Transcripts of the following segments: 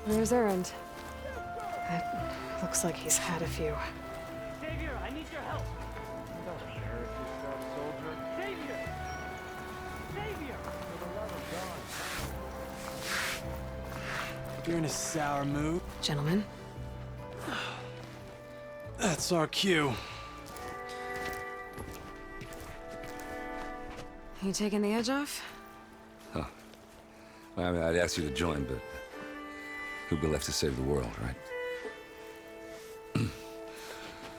Where's Erend? It looks like he's had a few. Savior, I need your help. Don't embarrass yourself, soldier. Savior! Savior! For the love of God. You're in a sour mood. Gentlemen? That's our cue. You taking the edge off? Well, I mean, I'd ask you to join, but who'd be left to save the world, right? All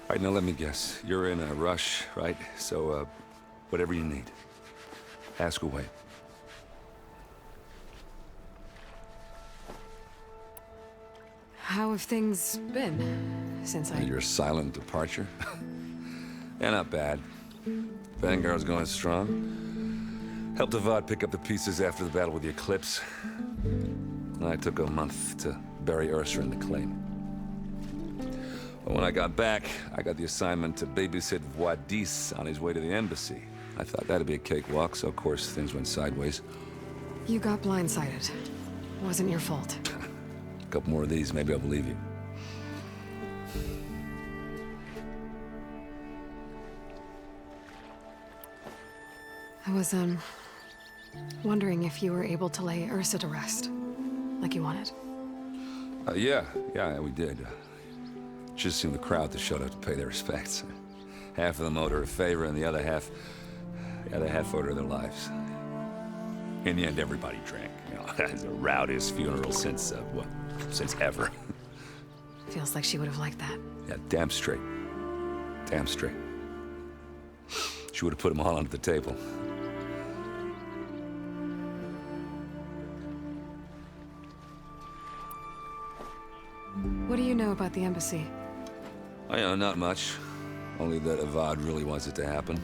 right, now let me guess. You're in a rush, right? So, whatever you need, ask away. How have things been since Your silent departure? Yeah, not bad. Vanguard's going strong. Helped Avad pick up the pieces after the battle with the Eclipse. I took a month to bury Ursa in the claim. But when I got back, I got the assignment to babysit Wadis on his way to the embassy. I thought that'd be a cakewalk, so of course things went sideways. You got blindsided. Wasn't your fault. A couple more of these, maybe I'll believe you. I was, wondering if you were able to lay Ursa to rest, like you wanted. Yeah, we did. Just seemed the crowd that showed up to pay their respects. Half of them owed her a favor, and the other half owed her their lives. In the end, everybody drank. You know, it's the rowdiest funeral since ever. Feels like she would have liked that. Yeah, damn straight. Damn straight. She would have put them all onto the table. What do you know about the embassy? I know, not much. Only that Avad really wants it to happen.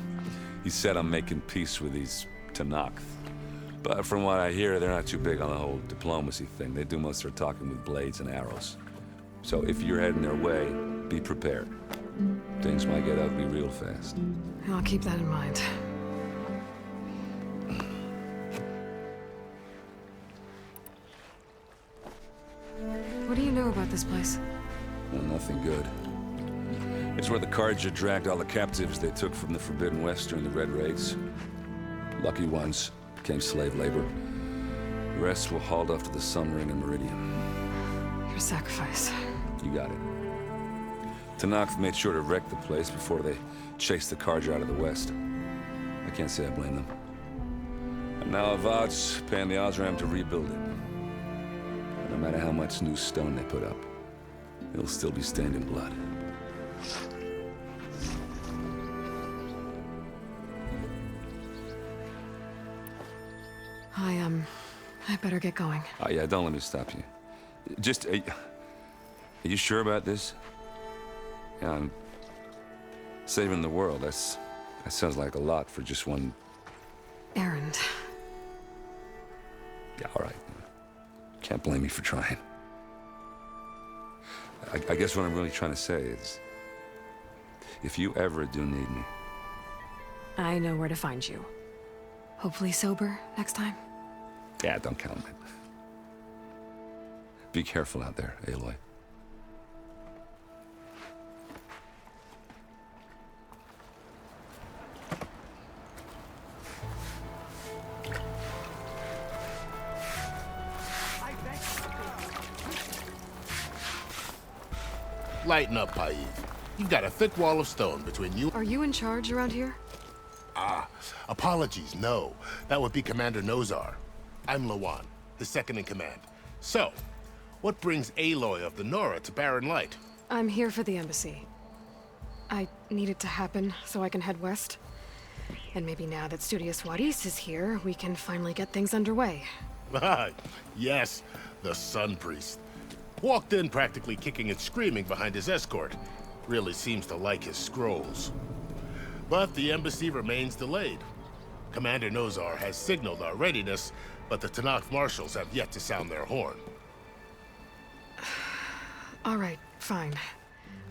He said I'm making peace with these Tenakth. But from what I hear, they're not too big on the whole diplomacy thing. They do most of their talking with blades and arrows. So if you're heading their way, be prepared. Things might get ugly real fast. I'll keep that in mind. What do you know about this place? Well, nothing good. It's where the Carja dragged all the captives they took from the Forbidden West during the Red Raids. Lucky ones became slave labor. The rest were hauled off to the Sun Ring and Meridian. Your sacrifice. You got it. Tenakth made sure to wreck the place before they chased the Carja out of the West. I can't say I blame them. And now Avad's paying the Osram to rebuild it. And no matter how much new stone they put up, it'll still be stained in blood. I better get going. Oh, yeah, don't let me stop you. Just, are you sure about this? Yeah, I'm saving the world. That sounds like a lot for just one... Erend. Yeah, all right. Can't blame me for trying. I guess what I'm really trying to say is, if you ever do need me... I know where to find you. Hopefully sober next time. Yeah, don't count on it. Be careful out there, Aloy. Lighten up, Paiv. You've got a thick wall of stone between you... Are you in charge around here? Apologies, no. That would be Commander Nozar. I'm Lawan, his second-in-command. So, what brings Aloy of the Nora to Barren Light? I'm here for the embassy. I need it to happen so I can head west. And maybe now that Studious Wadis is here, we can finally get things underway. Yes, the Sun Priest. Walked in practically kicking and screaming behind his escort. Really seems to like his scrolls. But the embassy remains delayed. Commander Nozar has signaled our readiness, but the Tenakth marshals have yet to sound their horn. All right, fine.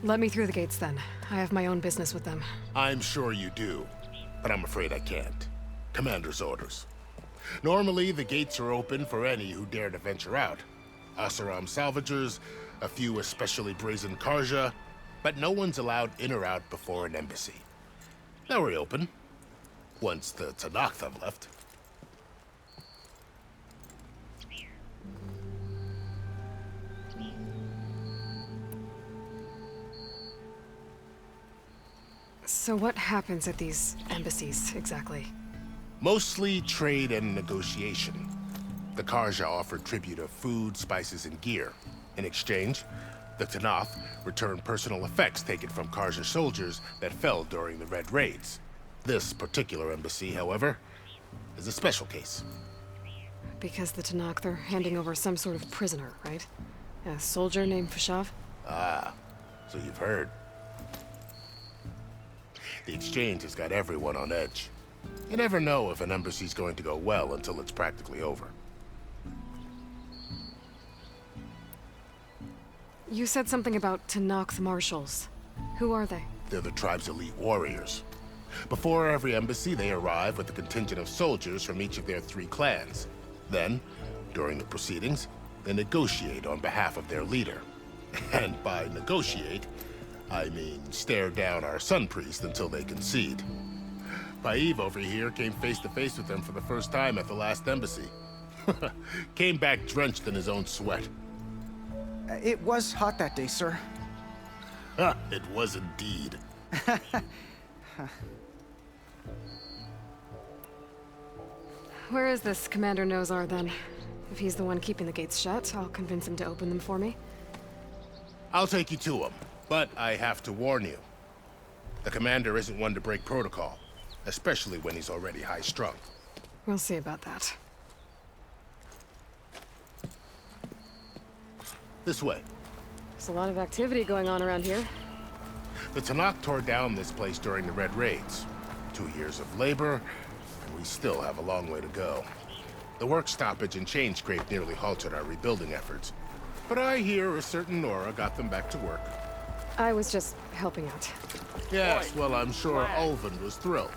Let me through the gates then. I have my own business with them. I'm sure you do, but I'm afraid I can't. Commander's orders. Normally, the gates are open for any who dare to venture out. Asaram salvagers, a few especially brazen Karja, but no one's allowed in or out before an embassy. Now we're open, once the Tanakh have left. So what happens at these embassies, exactly? Mostly trade and negotiation. The Karja offered tribute of food, spices, and gear. In exchange, the Tanakh returned personal effects taken from Karja soldiers that fell during the Red Raids. This particular embassy, however, is a special case. Because the Tanakh, they're handing over some sort of prisoner, right? A soldier named Fashav? Ah, so you've heard. The exchange has got everyone on edge. You never know if an embassy's going to go well until it's practically over. You said something about Tanakh marshals. Who are they? They're the tribe's elite warriors. Before every embassy, they arrive with a contingent of soldiers from each of their 3 clans. Then, during the proceedings, they negotiate on behalf of their leader. And by negotiate, I mean stare down our sun priest until they concede. Paiv over here came face to face with them for the first time at the last embassy. Came back drenched in his own sweat. It was hot that day, sir. It was indeed. Where is this Commander Nozar, then? If he's the one keeping the gates shut, I'll convince him to open them for me. I'll take you to him, but I have to warn you. The commander isn't one to break protocol, especially when he's already high-strung. We'll see about that. This way. There's a lot of activity going on around here. The Tanakh tore down this place during the Red Raids. 2 years of labor, and we still have a long way to go. The work stoppage and chain scrape nearly halted our rebuilding efforts. But I hear a certain Nora got them back to work. I was just helping out. Yes, well, I'm sure Ulvin was thrilled.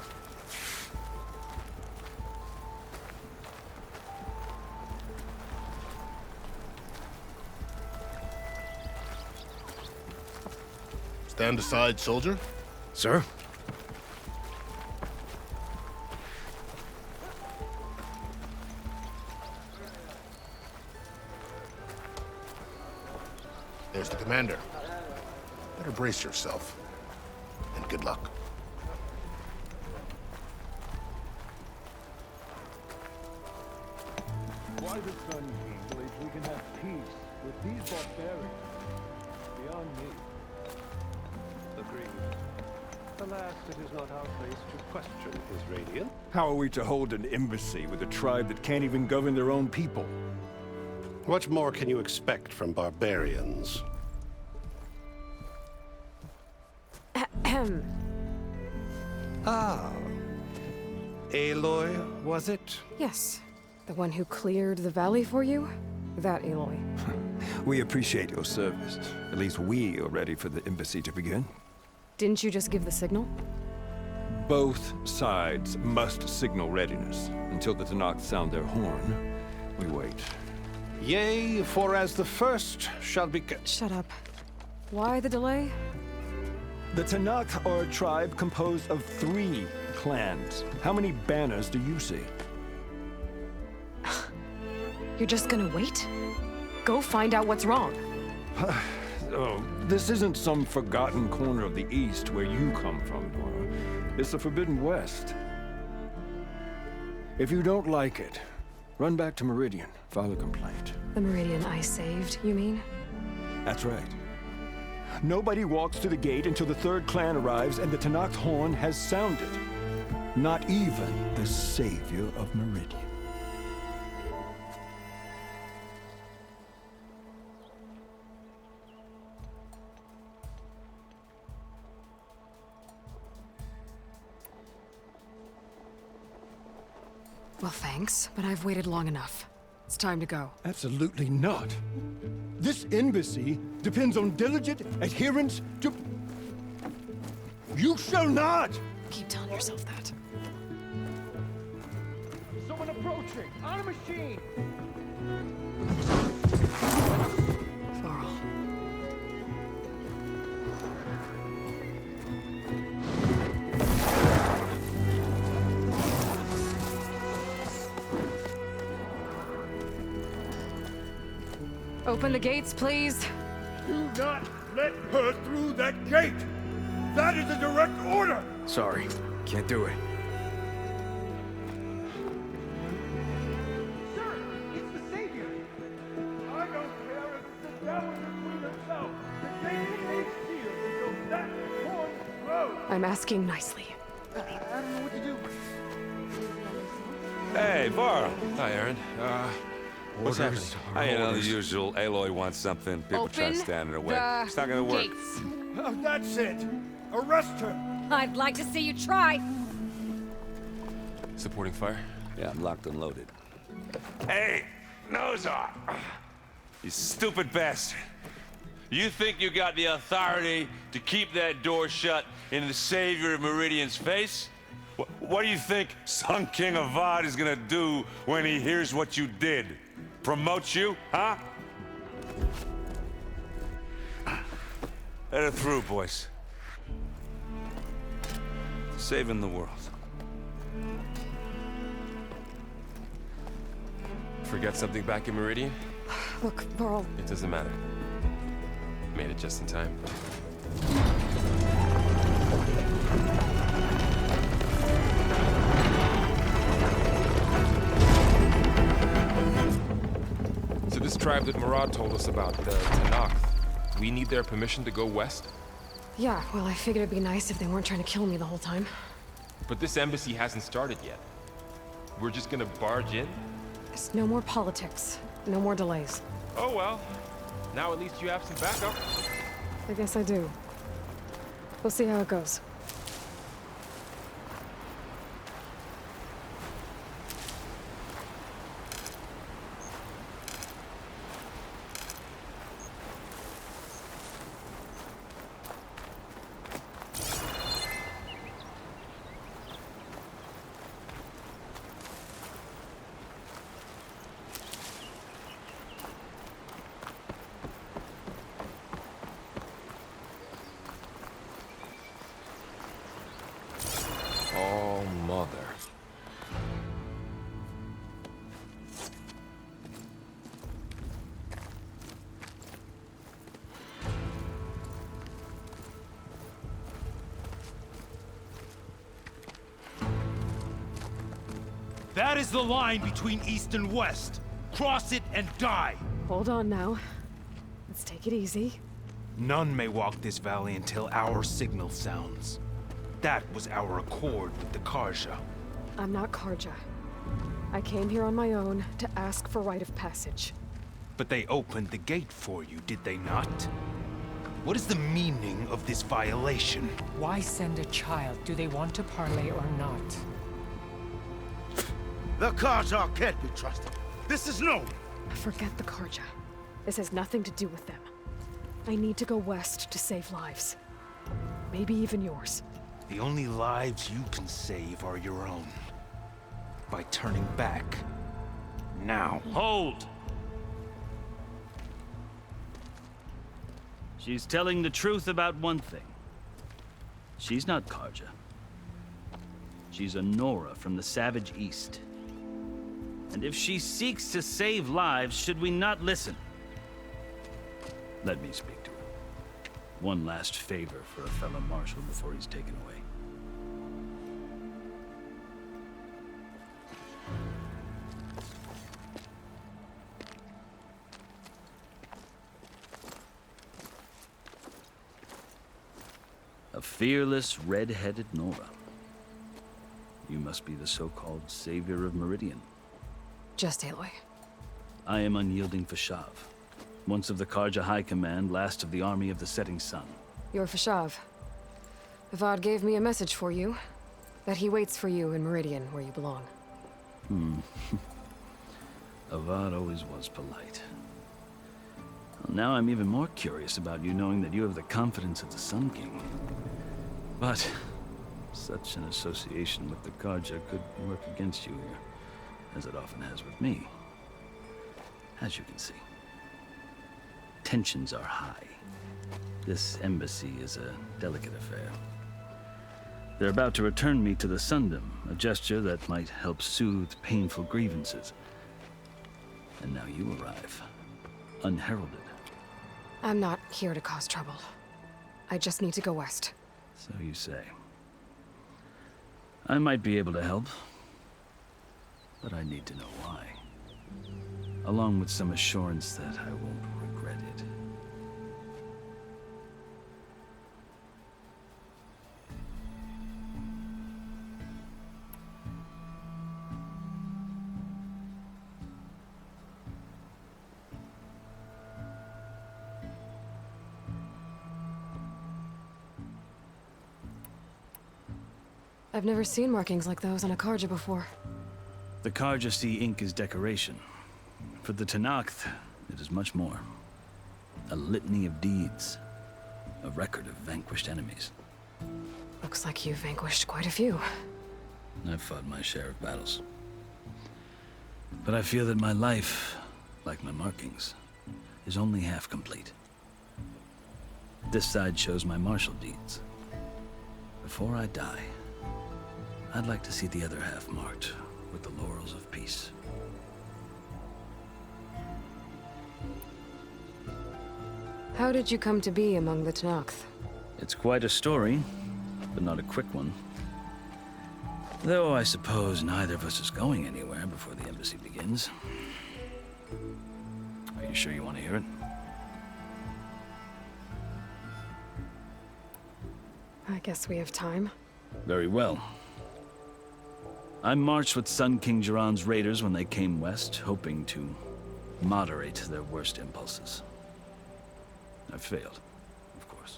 Stand aside, soldier. Sir? There's the commander. Better brace yourself. And good luck. Why the Sun King believes we can have peace with these barbarians beyond me. Agreed. Alas, it is not our place to question his radiance. How are we to hold an embassy with a tribe that can't even govern their own people? What more can you expect from barbarians? Ah. Aloy, was it? Yes. The one who cleared the valley for you? That Aloy. We appreciate your service. At least we are ready for the embassy to begin. Didn't you just give the signal? Both sides must signal readiness. Until the Tanakh sound their horn, we wait. Yea, for as the first shall be... Shut up. Why the delay? The Tanakh are a tribe composed of 3 clans. How many banners do you see? You're just gonna wait? Go find out what's wrong. Oh, this isn't some forgotten corner of the East where you come from, Nora. It's the Forbidden West. If you don't like it, run back to Meridian, file a complaint. The Meridian I saved, you mean? That's right. Nobody walks to the gate until the 3rd clan arrives and the Tanakh horn has sounded. Not even the savior of Meridian. Well, thanks, but I've waited long enough. It's time to go. Absolutely not. This embassy depends on diligent adherence to... You shall not! Keep telling yourself that. Someone approaching! On a machine! Open the gates, please. Do not let her through that gate! That is a direct order! Sorry, can't do it. Sir, it's the Savior! I don't care if it's the devil between herself. The gate remains sealed until that horn blows! I'm asking nicely. I don't know what to do. Hey, Varl. Hi, Aaron. What's happening? I know the usual. Aloy wants something. People try to stand in her way. It's not gonna work. Gates. Oh, that's it! Arrest her! I'd like to see you try. Supporting fire? Yeah, I'm locked and loaded. Hey, Nozar! You stupid bastard. You think you got the authority to keep that door shut in the Savior of Meridian's face? What do you think Sun King Avad is gonna do when he hears what you did? Promote you, huh? Let her through, boys. Saving the world. Forget something back in Meridian? Look, Varl, It doesn't matter. Made it just in time. So this tribe that Murad told us about, the Tanakh, we need their permission to go west? yeah, well, I figured it'd be nice if they weren't trying to kill me the whole time. But this embassy hasn't started yet. We're just gonna barge in? There's no more politics. No more delays. Oh well. Now at least you have some backup. I guess I do. We'll see how it goes. Oh, mother. That is the line between East and West. Cross it and die. Hold on now. Let's take it easy. None may walk this valley until our signal sounds. That was our accord with the Karja. I'm not Karja. I came here on my own to ask for rite of passage. But they opened the gate for you, did they not? What is the meaning of this violation? Why send a child? Do they want to parley or not? The Karja can't be trusted. This is known. Forget the Karja. This has nothing to do with them. I need to go west to save lives. Maybe even yours. The only lives you can save are your own. By turning back. Now. Hold! She's telling the truth about one thing. She's not Karja. She's a Nora from the Savage East. And if she seeks to save lives, should we not listen? Let me speak to her. One last favor for a fellow marshal before he's taken away. A fearless, red-headed Nora. You must be the so-called savior of Meridian. Just Aloy. I am unyielding Fashav. Once of the Karja High Command, last of the army of the setting sun. You're Fashav. Avad gave me a message for you. That he waits for you in Meridian, where you belong. Avad always was polite. Well, now I'm even more curious about you knowing that you have the confidence of the Sun King. But such an association with the Karja could work against you here, as it often has with me. As you can see. Tensions are high. This embassy is a delicate affair. They're about to return me to the Sundom, a gesture that might help soothe painful grievances. And now you arrive. unheralded. I'm not here to cause trouble. I just need to go west. So you say. I might be able to help, but I need to know why. Along with some assurance that I won't regret it. I've never seen markings like those on a Karja before. The Karja see ink as decoration. For the Tenakth, it is much more. A litany of deeds. A record of vanquished enemies. Looks like you've vanquished quite a few. I've fought my share of battles. But I feel that my life, like my markings, is only half complete. This side shows my martial deeds. Before I die, I'd like to see the other half marked with the laurels of peace. How did you come to be among the Tenakth? It's quite a story, but not a quick one. Though I suppose neither of us is going anywhere before the embassy begins. Are you sure you want to hear it? I guess we have time. Very well. I marched with Sun King Jiran's raiders when they came west, hoping to moderate their worst impulses. I failed, of course.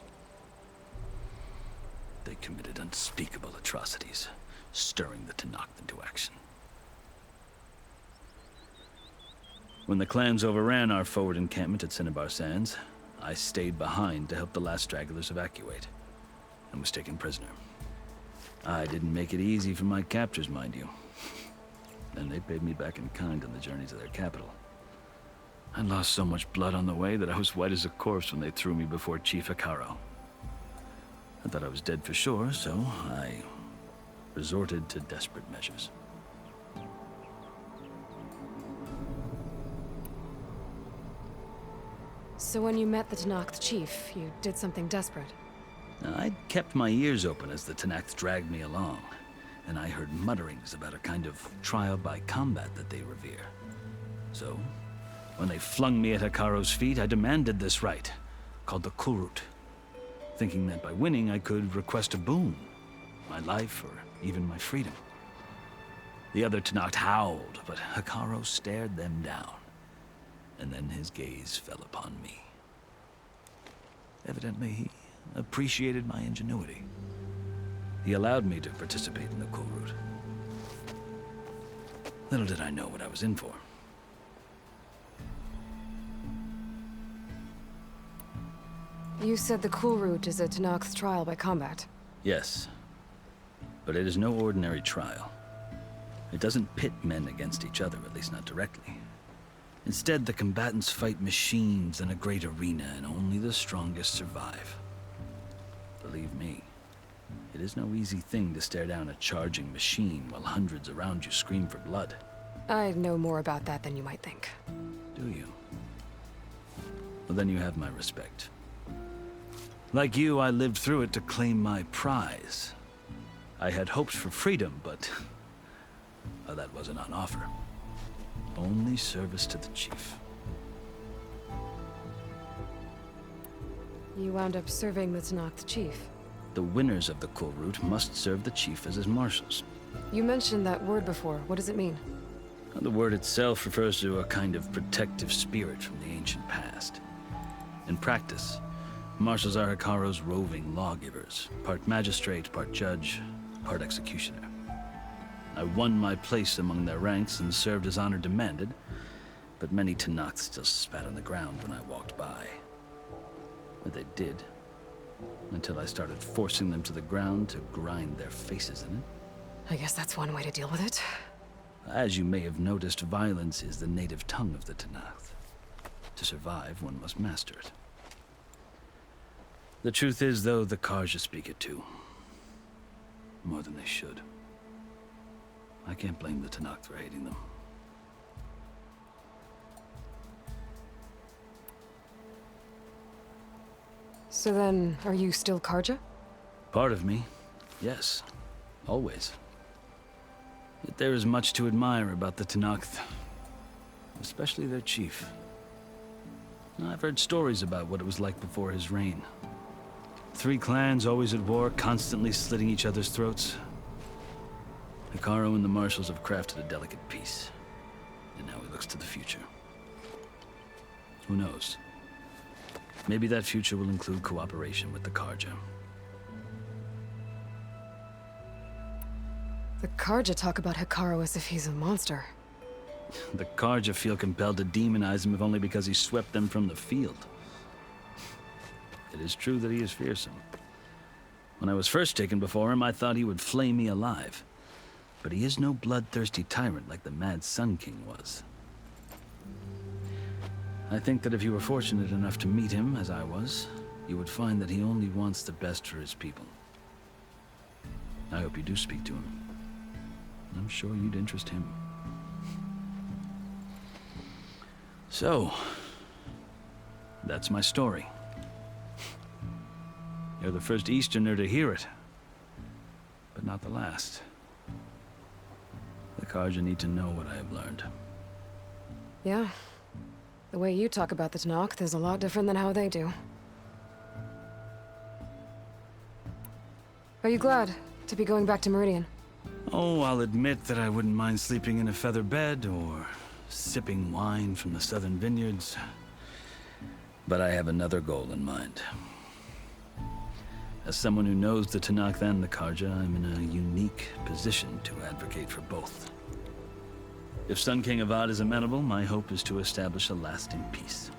They committed unspeakable atrocities, stirring the Tenakth into action. When the clans overran our forward encampment at Cinnabar Sands, I stayed behind to help the last stragglers evacuate, and was taken prisoner. I didn't make it easy for my captors, mind you. And they paid me back in kind on the journey to their capital. I lost so much blood on the way that I was white as a corpse when they threw me before Chief Hekaro. I thought I was dead for sure, so I resorted to desperate measures. So when you met the Tenakth chief, you did something desperate? I'd kept my ears open as the Tenakth dragged me along, and I heard mutterings about a kind of trial by combat that they revere. So, when they flung me at Hekaro's feet, I demanded this right, called the Kulrut, thinking that by winning I could request a boon, my life or even my freedom. The other Tenakth howled, but Hekaro stared them down, and then his gaze fell upon me. Evidently, he appreciated my ingenuity. He allowed me to participate in the Kulrut. Little did I know what I was in for. You said the Kulrut is a Tenakth trial by combat. Yes, but it is no ordinary trial. It doesn't pit men against each other, at least not directly. Instead, the combatants fight machines in a great arena, and only the strongest survive. Believe me, it is no easy thing to stare down a charging machine while hundreds around you scream for blood. I know more about that than you might think. Do you? Well, then you have my respect. Like you, I lived through it to claim my prize. I had hoped for freedom, but that wasn't on offer. Only service to the chief. You wound up serving the Tenakth chief. The winners of the Kulrut must serve the chief as his marshals. You mentioned that word before. What does it mean? The word itself refers to a kind of protective spirit from the ancient past. In practice, marshals are Hekaro's roving lawgivers, part magistrate, part judge, part executioner. I won my place among their ranks and served as honor demanded, but many Tenakth still spat on the ground when I walked by. But they did, until I started forcing them to the ground to grind their faces in it. I guess that's one way to deal with it. As you may have noticed, violence is the native tongue of the Tenakth. To survive, one must master it. The truth is, though, the Karja speak it too. More than they should. I can't blame the Tenakth for hating them. So then, are you still Karja? Part of me, yes. Always. Yet there is much to admire about the Tenakth. Especially their chief. I've heard stories about what it was like before his reign. 3 clans always at war, constantly slitting each other's throats. Hekarro and the Marshals have crafted a delicate peace. And now he looks to the future. Who knows? Maybe that future will include cooperation with the Karja. The Karja talk about Hekarro as if he's a monster. The Karja feel compelled to demonize him if only because he swept them from the field. It is true that he is fearsome. When I was first taken before him, I thought he would flay me alive. But he is no bloodthirsty tyrant like the Mad Sun King was. I think that if you were fortunate enough to meet him, as I was, you would find that he only wants the best for his people. I hope you do speak to him. I'm sure you'd interest him. So, that's my story. You're the first Easterner to hear it, but not the last. The Karja need to know what I have learned. Yeah. The way you talk about the Tenakth is a lot different than how they do. Are you glad to be going back to Meridian? Oh, I'll admit that I wouldn't mind sleeping in a feather bed or sipping wine from the southern vineyards. But I have another goal in mind. As someone who knows the Tenakth and the Karja, I'm in a unique position to advocate for both. If Sun King Avad is amenable, my hope is to establish a lasting peace.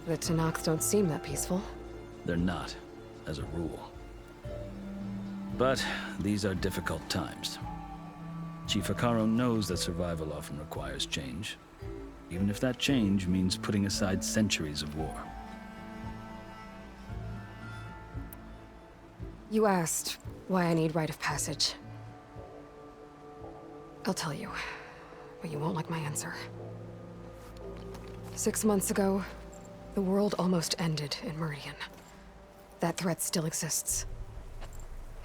The Tenakth don't seem that peaceful. They're not, as a rule. But these are difficult times. Chief Hekarro knows that survival often requires change, even if that change means putting aside centuries of war. You asked why I need rite of passage. I'll tell you, but you won't like my answer. 6 months ago, the world almost ended in Meridian. That threat still exists.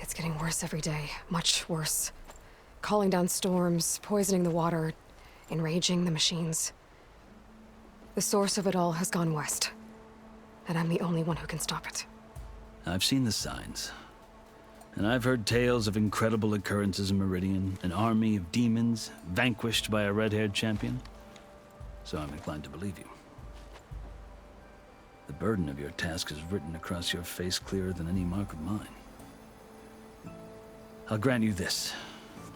It's getting worse every day, much worse. Calling down storms, poisoning the water, enraging the machines. The source of it all has gone west, and I'm the only one who can stop it. I've seen the signs. And I've heard tales of incredible occurrences in Meridian, an army of demons vanquished by a red-haired champion. So I'm inclined to believe you. The burden of your task is written across your face clearer than any mark of mine. I'll grant you this,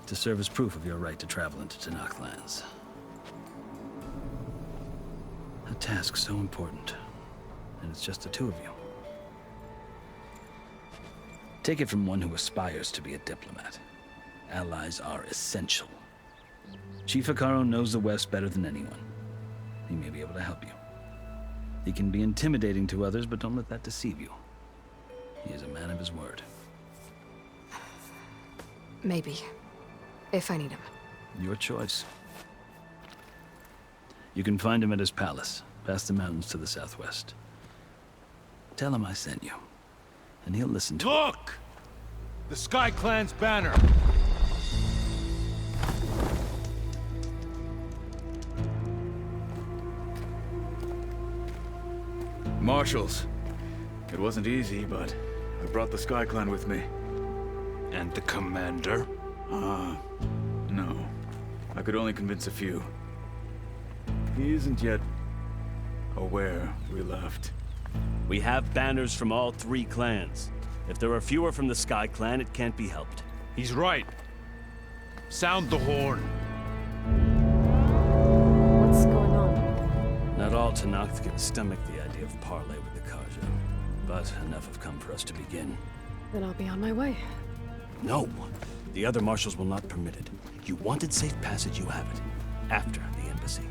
to serve as proof of your right to travel into Tenakth lands. A task so important, and it's just the 2 of you. Take it from one who aspires to be a diplomat. Allies are essential. Chief Hekarro knows the West better than anyone. He may be able to help you. He can be intimidating to others, but don't let that deceive you. He is a man of his word. Maybe. If I need him. Your choice. You can find him at his palace, past the mountains to the southwest. Tell him I sent you, and he'll listen to Look! The Sky Clan's banner! Marshals. It wasn't easy, but I brought the Sky Clan with me. And the commander? No. I could only convince a few. He isn't yet aware we left. We have banners from all 3 clans. If there are fewer from the Sky Clan, it can't be helped. He's right. Sound the horn. What's going on? Not all Tenakth can stomach the idea of parley with the Karja, but enough have come for us to begin. Then I'll be on my way. No! The other marshals will not permit it. You wanted safe passage, you have it. After the embassy.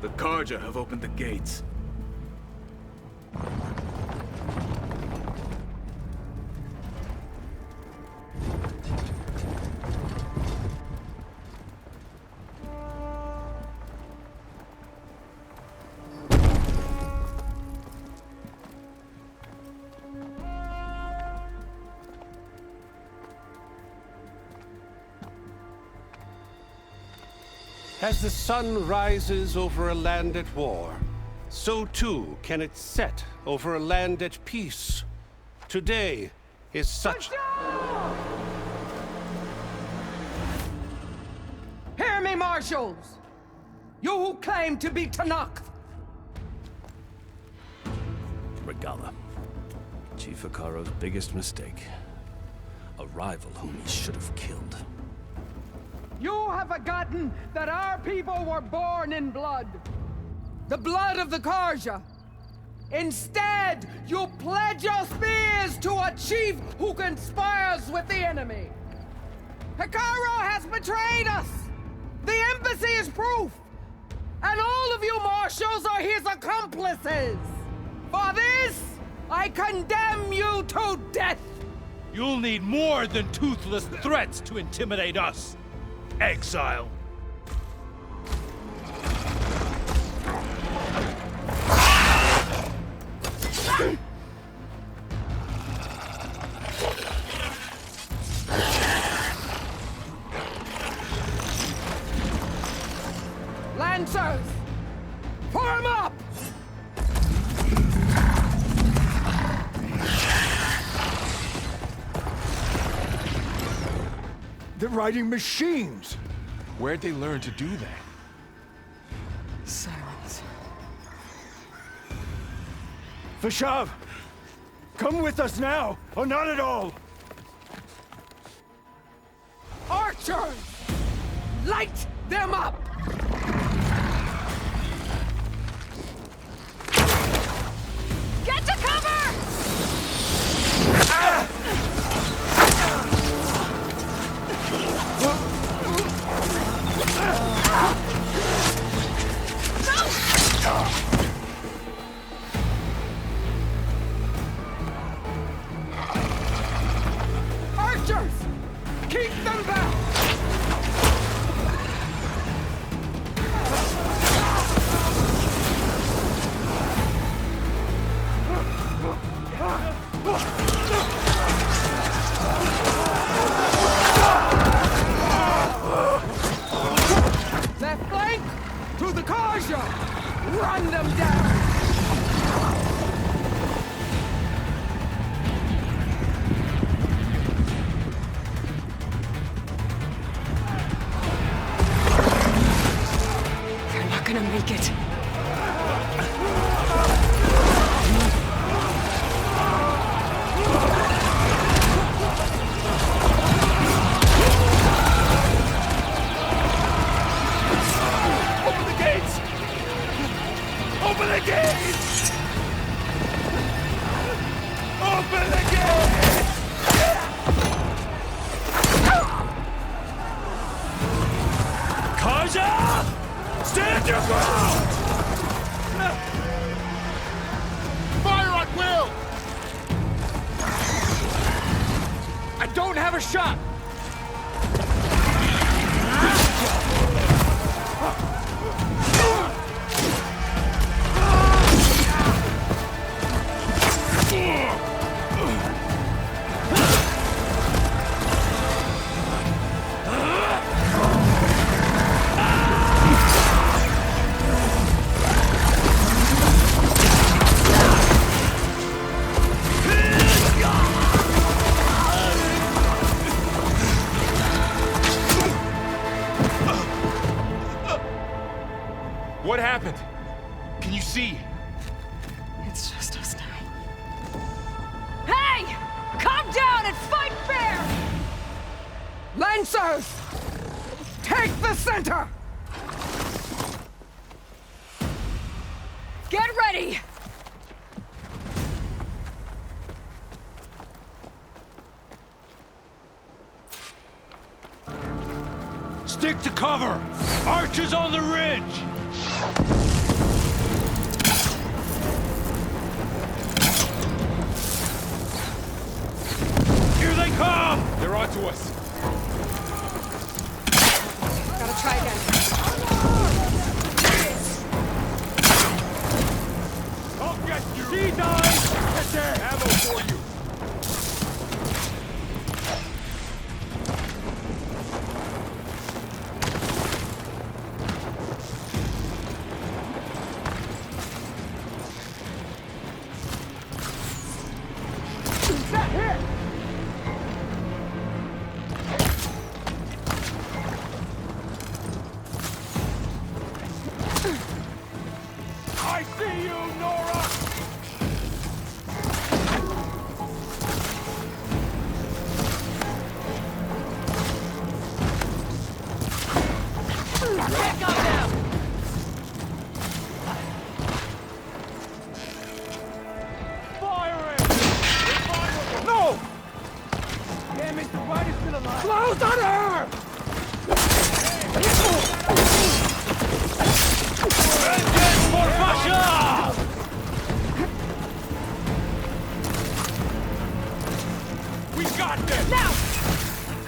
The Karja have opened the gates. As the sun rises over a land at war, so too can it set over a land at peace. Today is such... Hear me, marshals! You who claim to be Tanakh! Regala. Chief Hikaro's biggest mistake. A rival whom he should have killed. You have forgotten that our people were born in blood. The blood of the Karja. Instead, you pledge your spears to a chief who conspires with the enemy. Hikaro has betrayed us! The embassy is proof! And all of you marshals are his accomplices! For this, I condemn you to death! You'll need more than toothless threats to intimidate us. Exile. Lancers! Form up! They're riding machines! Where'd they learn to do that? Silence. Vashav! Come with us now, or not at all! Archers! Light them up! Get to cover! Archers! Keep them back! Left flank! To the Karja! Run them down! They're not gonna make it. Open the gates! Open the gates! Open the gates! Karja! Stand your ground! Fire at will! I don't have a shot! What happened? Can you see? It's just us now. Hey! Calm down and fight fair! Lancers! Take the center! Get ready! Stick to cover! Archers on the ridge! Here they come! They're onto us. Gotta try again. I'll get you! She dies! Get there! Ammo for you. I see you, Nora! Back up now! Fire it! No! Damn it, the rider's still alive! Close on her! Vengeance for Russia! We got this! Now!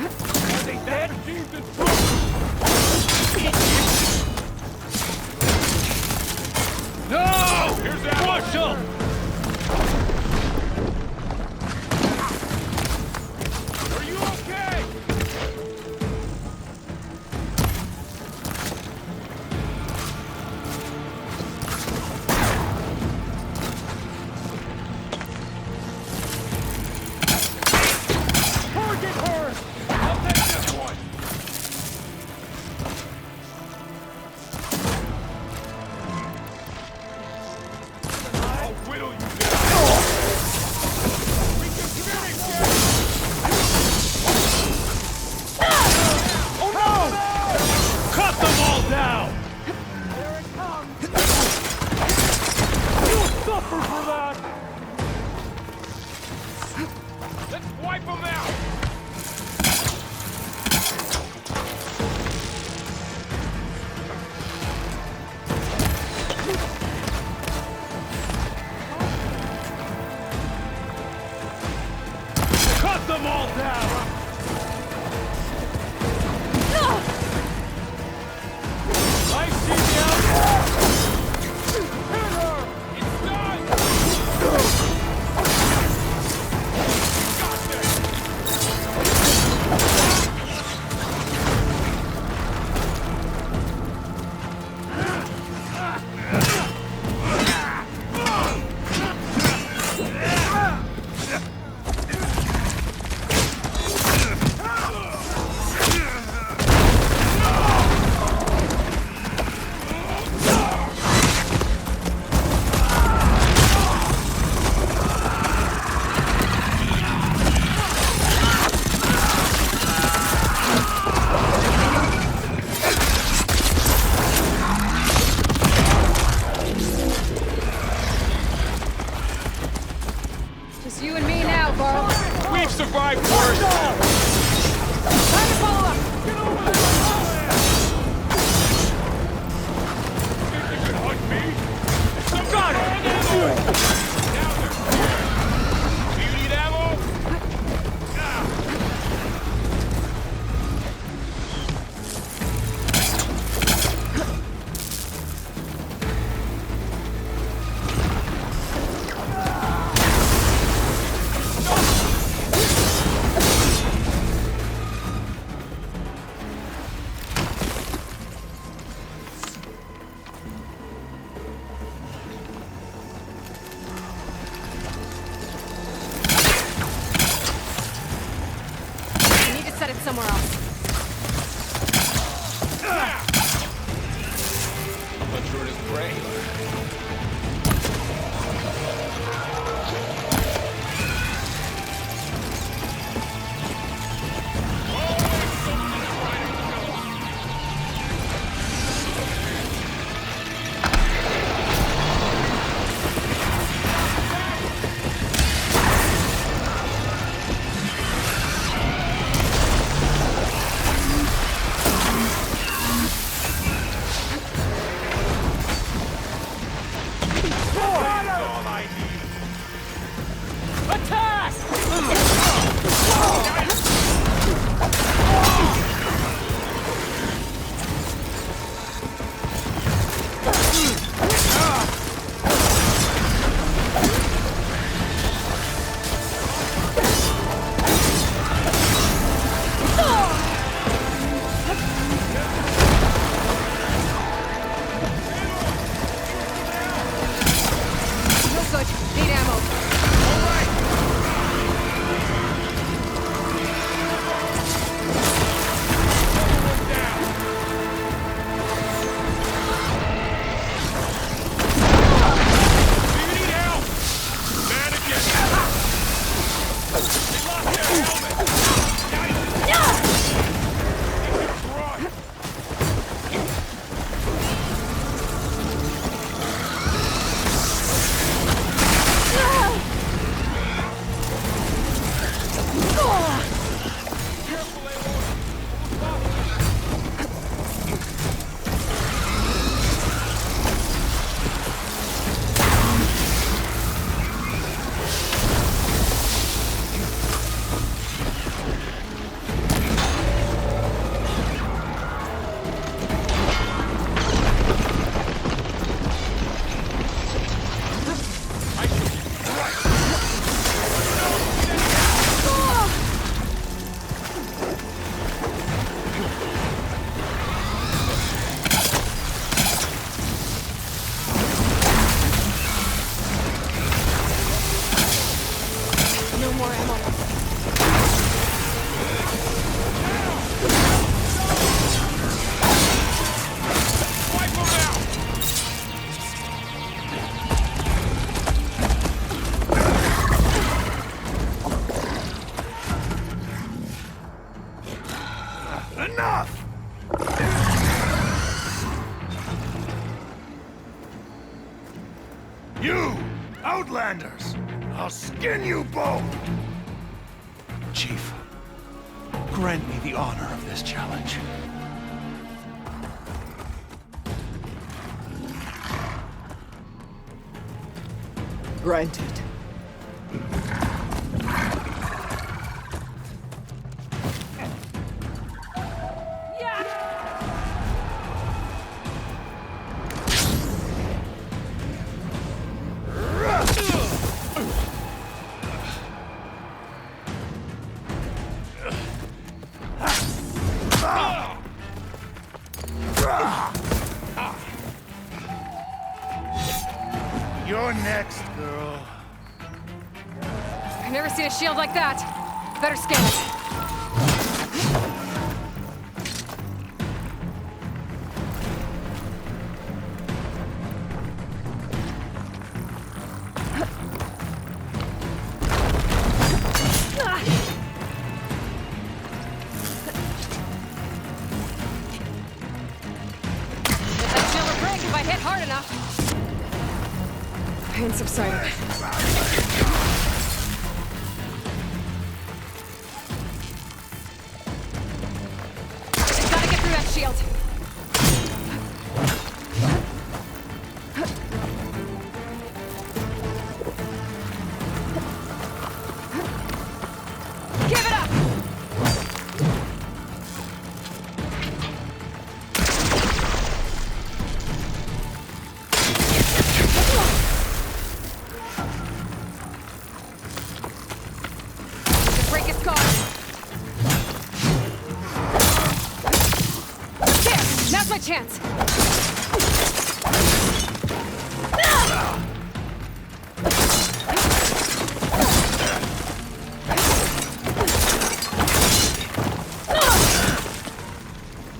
Are they dead? No! Here's that Marshal! Are you okay? Target her! I'll take this one! I'll whittle you down! We can communicate! Oh no! Cut them all down! Here it comes! You'll suffer for that! Let's wipe them out! Cut them all down! I see the outcome! Hit her! It's done! Got this! Just you and me now, Carl. We've survived worse! Time to follow up! Think you can hunt me? Got it! Now they're here! Do you need ammo? We need to set it somewhere else. Butcher in his brain. You! Outlanders! I'll skin you both! Chief, grant me the honor of this challenge. Granted. You're next, girl. I've never seen a shield like that. Better scan it. That shield will break if I hit hard enough. Pain subsided. Gotta get through that shield. Give it up! Break his guard. There! Now's my chance!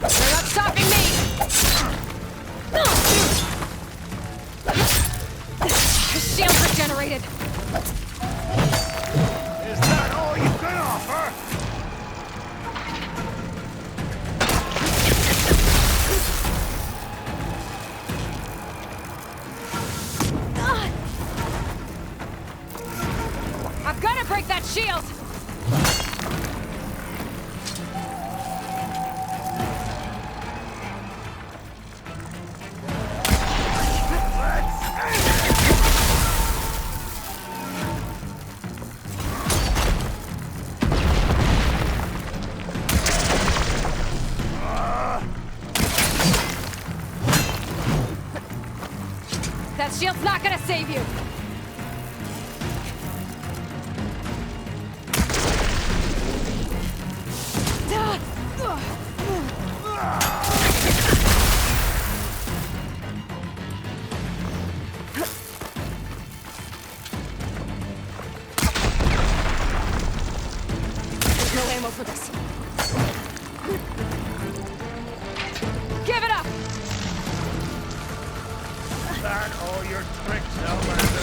They're not stopping me! The shield's regenerated! Is that all you can offer? I've gotta break that shield! That shield's not gonna save you! There's no ammo for this. Give it up! That all your tricks, Outlander?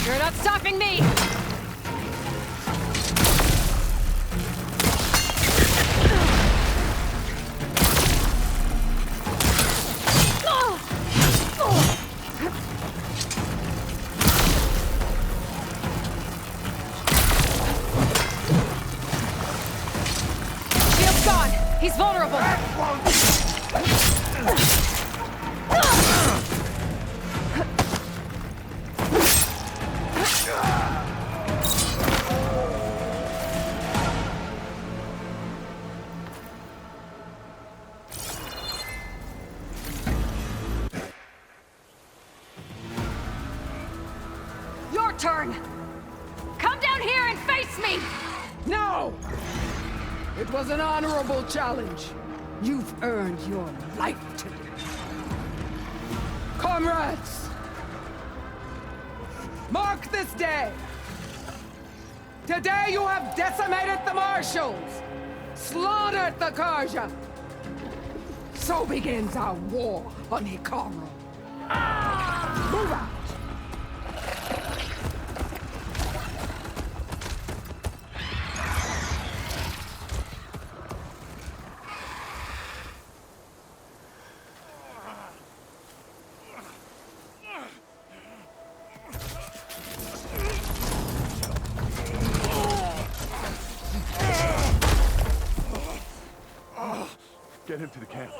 You're not stopping me! Shield's gone! He's vulnerable! Your turn! Come down here and face me! No! It was an honorable challenge. You've earned your life today. Comrades! Mark this day! Today you have decimated the Marshals! Slaughtered the Karja! so begins our war on Hikaru. Move out! Get him to the camp.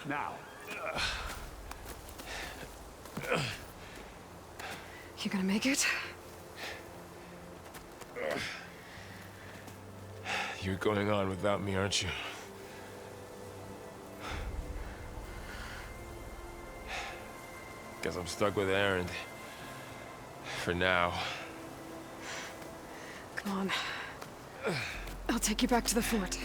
Now. You gonna make it? You're going on without me, aren't you? Guess I'm stuck with Aaron. For now. Come on. I'll take you back to the fort.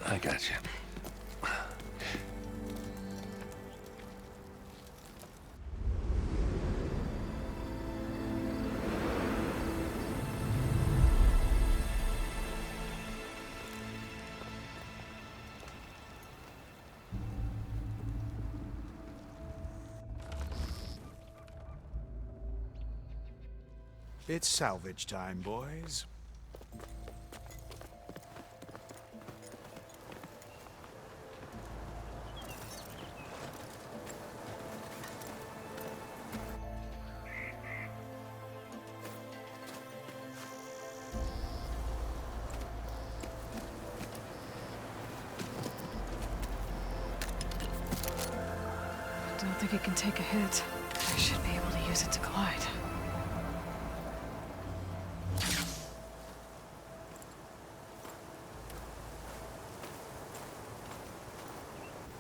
I got you. It's salvage time, boys. I don't think it can take a hit. I should be able to use it to glide.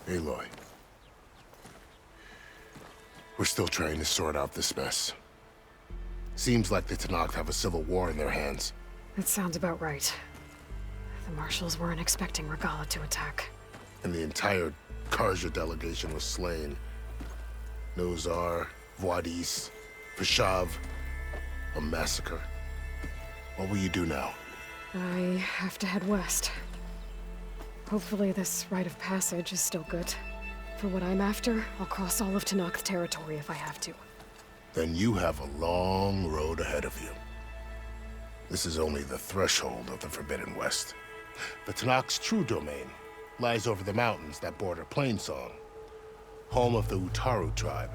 Aloy. We're still trying to sort out this mess. Seems like the Tenakth have a civil war in their hands. That sounds about right. The marshals weren't expecting Regalla to attack. And the entire Karja delegation was slain. Nozar, Voidis, Vashav, a massacre. What will you do now? I have to head west. Hopefully this rite of passage is still good. For what I'm after, I'll cross all of Tenakth territory if I have to. Then you have a long road ahead of you. This is only the threshold of the Forbidden West. The Tenakth's true domain lies over the mountains that border Plainsong, home of the Utaru tribe.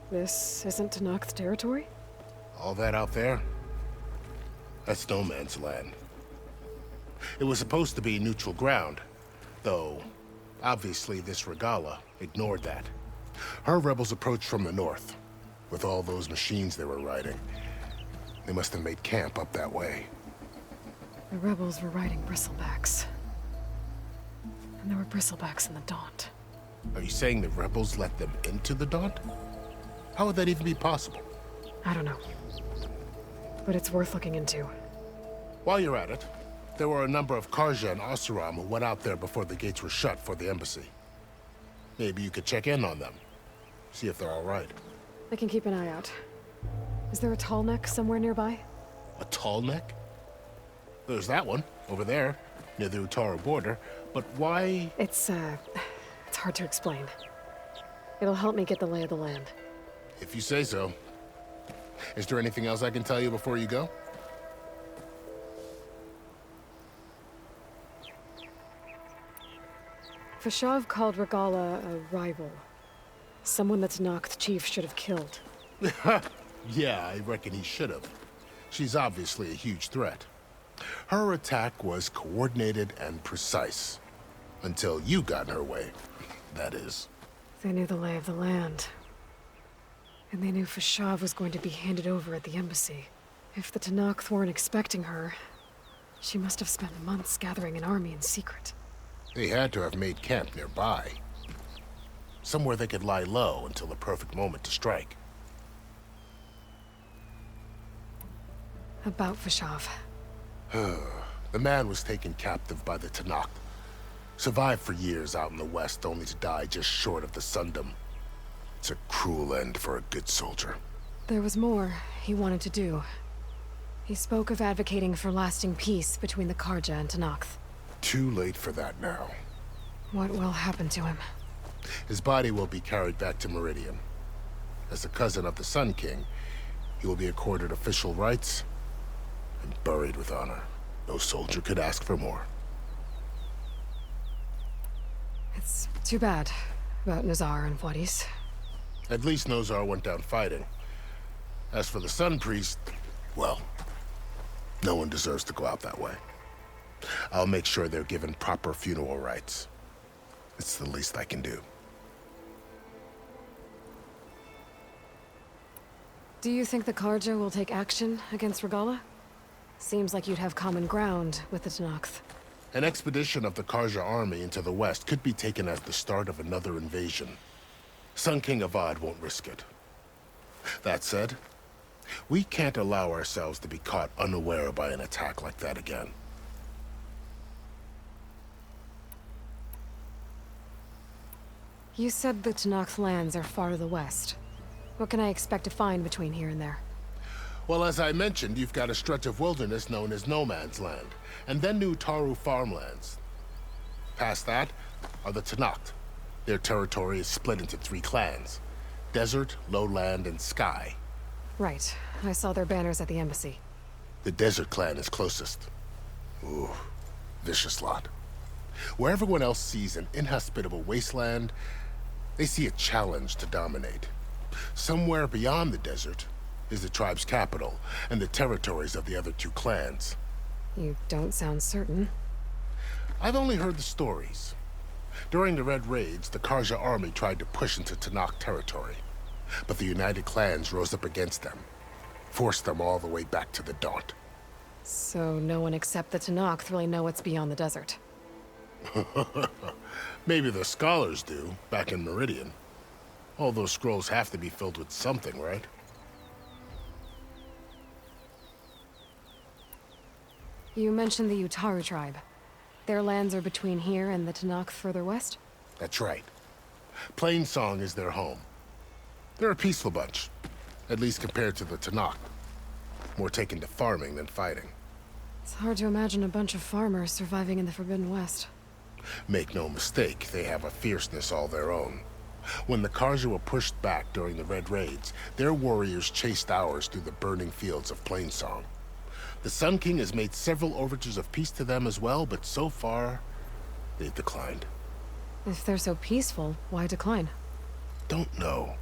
This isn't Tenakth territory? All that out there? That's no man's land. It was supposed to be neutral ground, though obviously this Regalla ignored that. Her rebels approached from the north, with all those machines they were riding. They must have made camp up that way. The rebels were riding bristlebacks. And there were bristlebacks in the Daunt. Are you saying the rebels let them into the Daunt? How would that even be possible? I don't know. But it's worth looking into. While you're at it, there were a number of Karja and Oseram who went out there before the gates were shut for the embassy. Maybe you could check in on them. See if they're all right. I can keep an eye out. Is there a tall neck somewhere nearby? A tall neck? There's that one, over there, near the Utaru border. But why? It's hard to explain. It'll help me get the lay of the land. If you say so. Is there anything else I can tell you before you go? Vashav called Regalla a rival. Someone that Tenakth chief should have killed. Yeah, I reckon he should have. She's obviously a huge threat. Her attack was coordinated and precise. Until you got in her way, that is. They knew the lay of the land. And they knew Vashav was going to be handed over at the embassy. If the Tenakth weren't expecting her, she must have spent months gathering an army in secret. They had to have made camp nearby. Somewhere they could lie low until the perfect moment to strike. About Vashav. The man was taken captive by the Tanakh. Survived for years out in the West, only to die just short of the Sundom. It's a cruel end for a good soldier. There was more he wanted to do. He spoke of advocating for lasting peace between the Karja and Tanakh. Too late for that now. What will happen to him? His body will be carried back to Meridian. As a cousin of the Sun King, he will be accorded official rights and buried with honor. No soldier could ask for more. It's too bad about Nazar and Wadis. At least Nozar went down fighting. As for the Sun Priest, well, no one deserves to go out that way. I'll make sure they're given proper funeral rites. It's the least I can do. Do you think the Karja will take action against Regala? Seems like you'd have common ground with the Tanakh. An expedition of the Karja army into the west could be taken as the start of another invasion. Sun King Avad won't risk it. That said, we can't allow ourselves to be caught unaware by an attack like that again. You said the Tanakh lands are far to the west. What can I expect to find between here and there? Well, as I mentioned, you've got a stretch of wilderness known as No Man's Land, and then New Taru farmlands. Past that are the Tanakh. Their territory is split into 3 clans: Desert, Lowland, and Sky. Right. I saw their banners at the embassy. The Desert clan is closest. Ooh, vicious lot. Where everyone else sees an inhospitable wasteland, they see a challenge to dominate. Somewhere beyond the desert is the tribe's capital and the territories of the other 2 clans. You don't sound certain. I've only heard the stories. During the Red Raids, the Karja army tried to push into Tanakh territory, but the United Clans rose up against them, forced them all the way back to the Daunt. So no one except the Tanakh really know what's beyond the desert. Maybe the scholars do, back in Meridian. All those scrolls have to be filled with something, right? You mentioned the Utaru tribe. Their lands are between here and the Tanakh further west? That's right. Plainsong is their home. They're a peaceful bunch, at least compared to the Tanakh. More taken to farming than fighting. It's hard to imagine a bunch of farmers surviving in the Forbidden West. Make no mistake, they have a fierceness all their own. When the Karja were pushed back during the Red Raids, their warriors chased ours through the burning fields of Plainsong. The Sun King has made several overtures of peace to them as well, but so far, they've declined. If they're so peaceful, why decline? Don't know.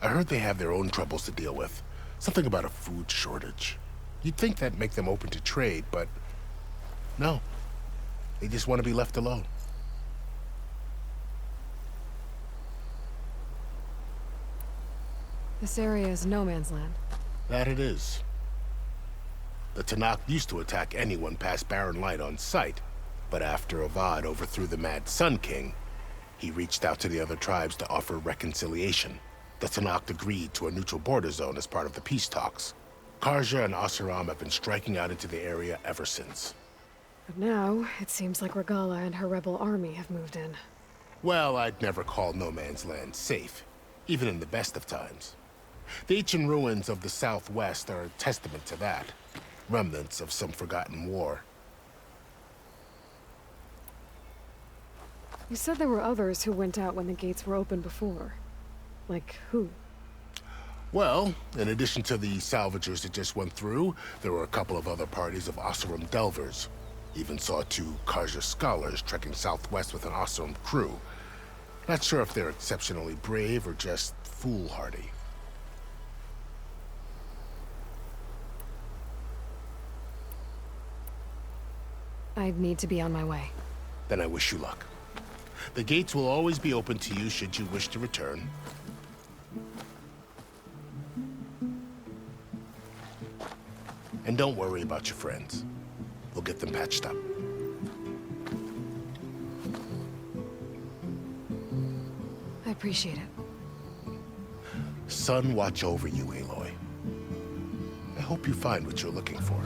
I heard they have their own troubles to deal with. Something about a food shortage. You'd think that'd make them open to trade, but no. They just want to be left alone. This area is no man's land. That it is. The Tanakh used to attack anyone past Barren Light on sight, but after Avad overthrew the Mad Sun King, he reached out to the other tribes to offer reconciliation. The Tanakh agreed to a neutral border zone as part of the peace talks. Karja and Asuram have been striking out into the area ever since. But now, it seems like Regala and her rebel army have moved in. Well, I'd never call No Man's Land safe, even in the best of times. The ancient ruins of the Southwest are a testament to that. Remnants of some forgotten war. You said there were others who went out when the gates were open before. Like who? Well, in addition to the salvagers that just went through, there were a couple of other parties of Asuram delvers. Even saw 2 Karja scholars trekking southwest with an Asuram crew. Not sure if they're exceptionally brave or just foolhardy. I'd need to be on my way. Then I wish you luck. The gates will always be open to you should you wish to return. And don't worry about your friends. We'll get them patched up. I appreciate it. Sun watch over you, Aloy. hope you find what you're looking for.